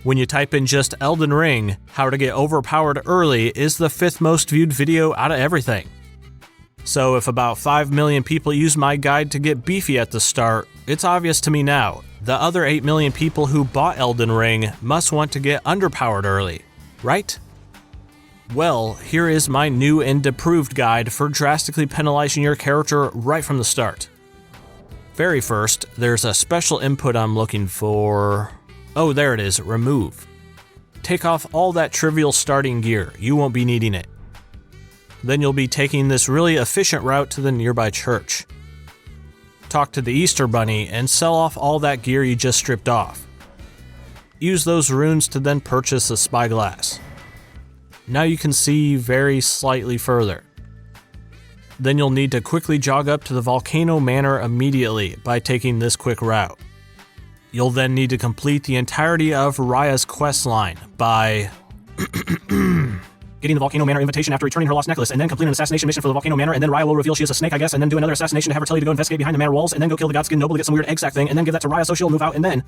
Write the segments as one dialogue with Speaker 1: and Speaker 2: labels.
Speaker 1: When you type in just Elden Ring, how to get overpowered early is the 5th most viewed video out of everything. So if about 5 million people use my guide to get beefy at the start, it's obvious to me now, the other 8 million people who bought Elden Ring must want to get underpowered early, right? Well, here is my new and approved guide for drastically penalizing your character right from the start. Very first, there's a special input I'm looking for. Oh, there it is, remove. Take off all that trivial starting gear, you won't be needing it. Then you'll be taking this really efficient route to the nearby church. Talk to the Easter Bunny and sell off all that gear you just stripped off. Use those runes to then purchase a spyglass. Now you can see very slightly further. Then you'll need to quickly jog up to the Volcano Manor immediately by taking this quick route. You'll then need to complete the entirety of Raya's quest line by getting the Volcano Manor invitation after returning her lost necklace, and then complete an assassination mission for the Volcano Manor, and then Raya will reveal she is a snake, I guess, and then do another assassination to have her tell you to go investigate behind the manor walls, and then go kill the Godskin noble to get some weird egg sack thing, and then give that to Raya so she'll move out, and then...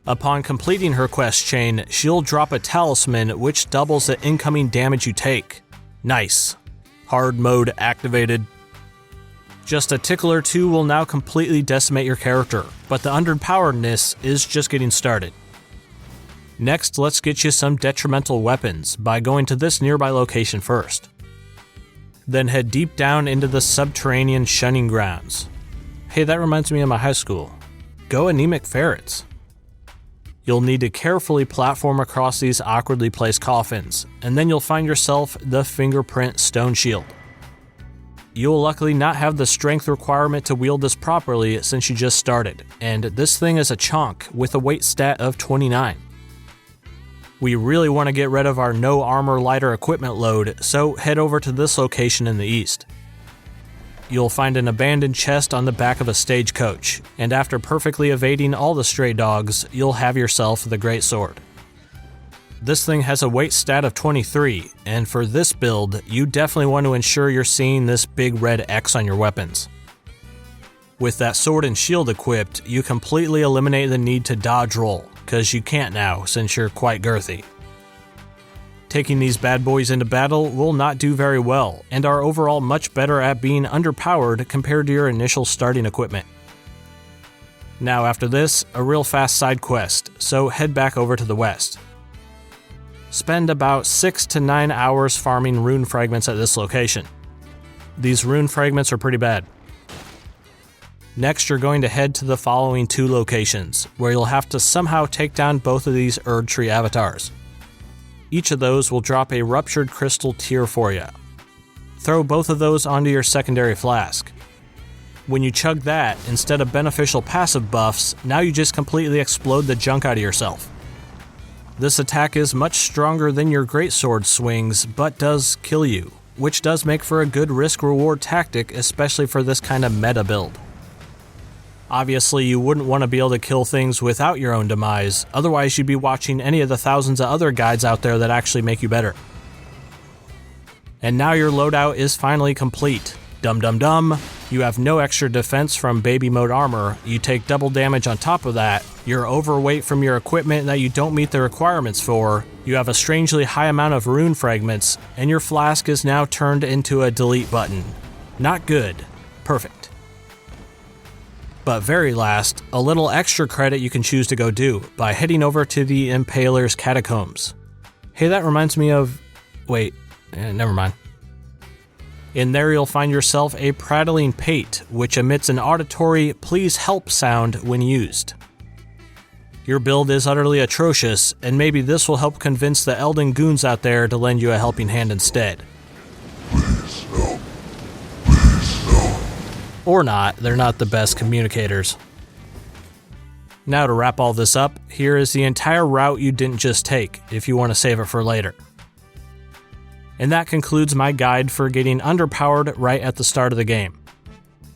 Speaker 1: Upon completing her quest chain, she'll drop a talisman which doubles the incoming damage you take. Nice. Hard mode activated. Just a tickle or two will now completely decimate your character, but the underpoweredness is just getting started. Next, let's get you some detrimental weapons by going to this nearby location first. Then head deep down into the subterranean shunning grounds. Hey, that reminds me of my high school. Go anemic ferrets. You'll need to carefully platform across these awkwardly placed coffins, and then you'll find yourself the fingerprint stone shield. You'll luckily not have the strength requirement to wield this properly since you just started, and this thing is a chonk with a weight stat of 29. We really want to get rid of our no armor lighter equipment load, so head over to this location in the east. You'll find an abandoned chest on the back of a stagecoach, and after perfectly evading all the stray dogs, you'll have yourself the great sword. This thing has a weight stat of 23, and for this build, you definitely want to ensure you're seeing this big red X on your weapons. With that sword and shield equipped, you completely eliminate the need to dodge roll, cause you can't now since you're quite girthy. Taking these bad boys into battle will not do very well, and are overall much better at being underpowered compared to your initial starting equipment. Now after this, a real fast side quest, so head back over to the west. Spend about 6 to 9 hours farming rune fragments at this location. These rune fragments are pretty bad. Next, you're going to head to the following 2 locations, where you'll have to somehow take down both of these Erd Tree avatars. Each of those will drop a ruptured crystal tier for you. Throw both of those onto your secondary flask. When you chug that, instead of beneficial passive buffs, now you just completely explode the junk out of yourself. This attack is much stronger than your greatsword swings, but does kill you, which does make for a good risk-reward tactic, especially for this kind of meta build. Obviously, you wouldn't want to be able to kill things without your own demise, otherwise you'd be watching any of the thousands of other guides out there that actually make you better. And now your loadout is finally complete. Dum dum dum, you have no extra defense from baby mode armor, you take double damage on top of that, you're overweight from your equipment that you don't meet the requirements for, you have a strangely high amount of rune fragments, and your flask is now turned into a delete button. Not good. Perfect. But very last, a little extra credit you can choose to go do by heading over to the Impaler's Catacombs. Hey, that reminds me of... wait, never mind. In there you'll find yourself a prattling pate, which emits an auditory "please help" sound when used. Your build is utterly atrocious, and maybe this will help convince the Elden goons out there to lend you a helping hand instead.
Speaker 2: Please help. Please help.
Speaker 1: Or not, they're not the best communicators. Now to wrap all this up, here is the entire route you didn't just take, if you want to save it for later. And that concludes my guide for getting underpowered right at the start of the game.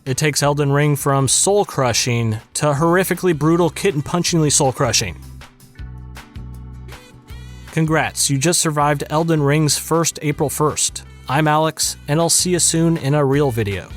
Speaker 1: It takes Elden Ring from soul-crushing to horrifically brutal kitten-punchingly soul-crushing. Congrats, you just survived Elden Ring's first April 1st. I'm Alex, and I'll see you soon in a real video.